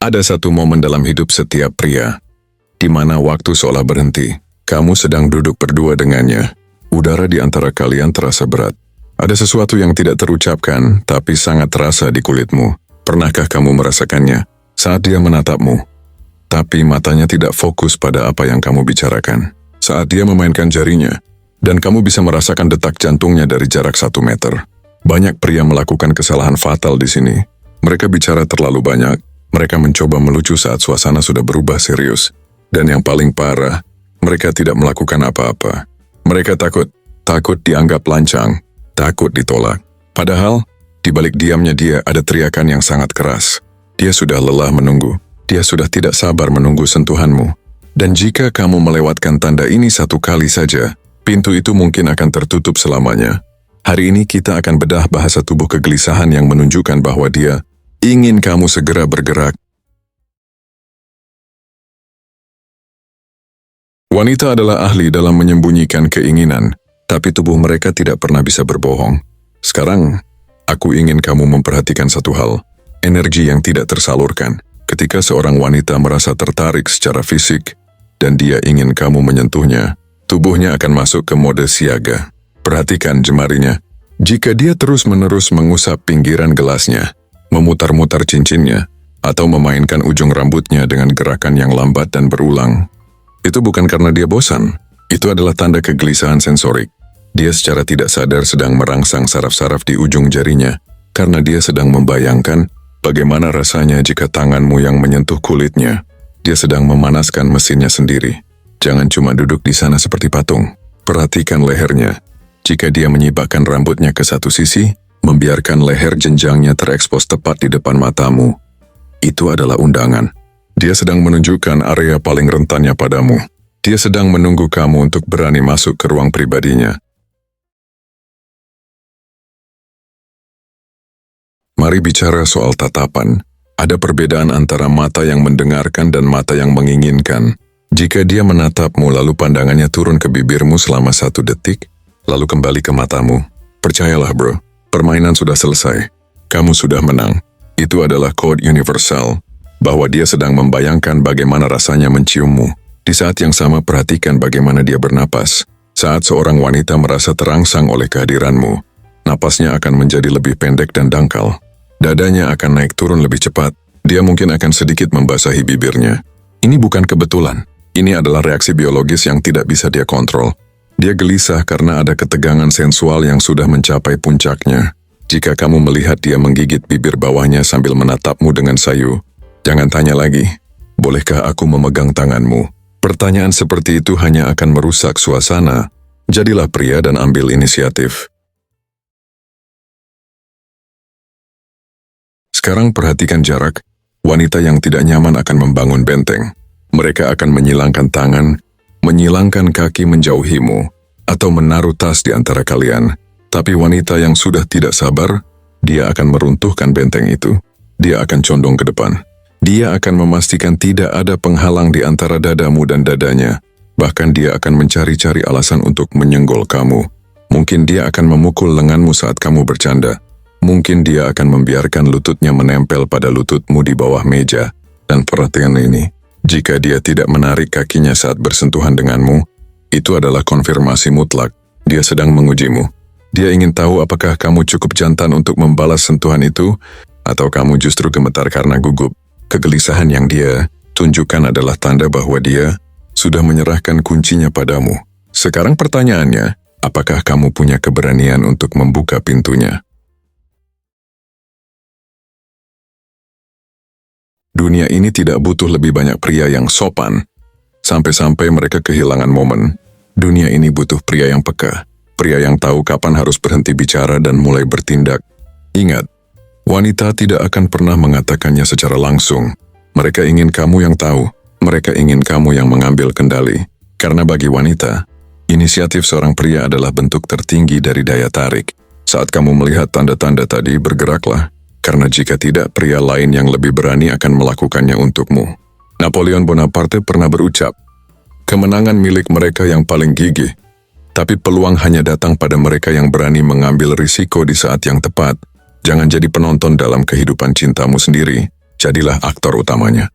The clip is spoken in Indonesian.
Ada satu momen dalam hidup setiap pria, di mana waktu seolah berhenti. Kamu sedang duduk berdua dengannya. Udara di antara kalian terasa berat. Ada sesuatu yang tidak terucapkan, tapi sangat terasa di kulitmu. Pernahkah kamu merasakannya saat dia menatapmu? Tapi matanya tidak fokus pada apa yang kamu bicarakan. Saat dia memainkan jarinya, dan kamu bisa merasakan detak jantungnya dari jarak 1 meter. Banyak pria melakukan kesalahan fatal di sini. Mereka bicara terlalu banyak. Mereka mencoba melucu saat suasana sudah berubah serius. Dan yang paling parah, mereka tidak melakukan apa-apa. Mereka takut dianggap lancang, takut ditolak. Padahal, di balik diamnya dia ada teriakan yang sangat keras. Dia sudah lelah menunggu. Dia sudah tidak sabar menunggu sentuhanmu. Dan jika kamu melewatkan tanda ini 1 kali saja, pintu itu mungkin akan tertutup selamanya. Hari ini kita akan bedah bahasa tubuh kegelisahan yang menunjukkan bahwa dia ingin kamu segera bergerak. Wanita adalah ahli dalam menyembunyikan keinginan, tapi tubuh mereka tidak pernah bisa berbohong. Sekarang, aku ingin kamu memperhatikan satu hal, energi yang tidak tersalurkan. Ketika seorang wanita merasa tertarik secara fisik, dan dia ingin kamu menyentuhnya, tubuhnya akan masuk ke mode siaga. Perhatikan jemarinya. Jika dia terus-menerus mengusap pinggiran gelasnya, memutar-mutar cincinnya, atau memainkan ujung rambutnya dengan gerakan yang lambat dan berulang, itu bukan karena dia bosan. Itu adalah tanda kegelisahan sensorik. Dia secara tidak sadar sedang merangsang saraf-saraf di ujung jarinya, karena dia sedang membayangkan bagaimana rasanya jika tanganmu yang menyentuh kulitnya. Dia sedang memanaskan mesinnya sendiri. Jangan cuma duduk di sana seperti patung. Perhatikan lehernya. Jika dia menyibakkan rambutnya ke satu sisi, membiarkan leher jenjangnya terekspos tepat di depan matamu, itu adalah undangan. Dia sedang menunjukkan area paling rentannya padamu. Dia sedang menunggu kamu untuk berani masuk ke ruang pribadinya. Mari bicara soal tatapan. Ada perbedaan antara mata yang mendengarkan dan mata yang menginginkan. Jika dia menatapmu lalu pandangannya turun ke bibirmu selama 1 detik, lalu kembali ke matamu, percayalah bro, permainan sudah selesai. Kamu sudah menang. Itu adalah kode universal, bahwa dia sedang membayangkan bagaimana rasanya menciummu. Di saat yang sama perhatikan bagaimana dia bernapas. Saat seorang wanita merasa terangsang oleh kehadiranmu, napasnya akan menjadi lebih pendek dan dangkal. Dadanya akan naik turun lebih cepat. Dia mungkin akan sedikit membasahi bibirnya. Ini bukan kebetulan. Ini adalah reaksi biologis yang tidak bisa dia kontrol. Dia gelisah karena ada ketegangan sensual yang sudah mencapai puncaknya. Jika kamu melihat dia menggigit bibir bawahnya sambil menatapmu dengan sayu, jangan tanya lagi, bolehkah aku memegang tanganmu? Pertanyaan seperti itu hanya akan merusak suasana. Jadilah pria dan ambil inisiatif. Sekarang perhatikan jarak. Wanita yang tidak nyaman akan membangun benteng. Mereka akan menyilangkan tangan, menyilangkan kaki menjauhimu, atau menaruh tas di antara kalian. Tapi wanita yang sudah tidak sabar, dia akan meruntuhkan benteng itu. Dia akan condong ke depan. Dia akan memastikan tidak ada penghalang di antara dadamu dan dadanya. Bahkan dia akan mencari-cari alasan untuk menyenggol kamu. Mungkin dia akan memukul lenganmu saat kamu bercanda. Mungkin dia akan membiarkan lututnya menempel pada lututmu di bawah meja. Dan perhatikan ini, jika dia tidak menarik kakinya saat bersentuhan denganmu, itu adalah konfirmasi mutlak. Dia sedang mengujimu. Dia ingin tahu apakah kamu cukup jantan untuk membalas sentuhan itu, atau kamu justru gemetar karena gugup. Kegelisahan yang dia tunjukkan adalah tanda bahwa dia sudah menyerahkan kuncinya padamu. Sekarang pertanyaannya, apakah kamu punya keberanian untuk membuka pintunya? Dunia ini tidak butuh lebih banyak pria yang sopan, sampai-sampai mereka kehilangan momen. Dunia ini butuh pria yang peka, pria yang tahu kapan harus berhenti bicara dan mulai bertindak. Ingat, wanita tidak akan pernah mengatakannya secara langsung. Mereka ingin kamu yang tahu, mereka ingin kamu yang mengambil kendali. Karena bagi wanita, inisiatif seorang pria adalah bentuk tertinggi dari daya tarik. Saat kamu melihat tanda-tanda tadi, bergeraklah. Karena jika tidak, pria lain yang lebih berani akan melakukannya untukmu. Napoleon Bonaparte pernah berucap, kemenangan milik mereka yang paling gigih, tapi peluang hanya datang pada mereka yang berani mengambil risiko di saat yang tepat. Jangan jadi penonton dalam kehidupan cintamu sendiri. jadilah aktor utamanya.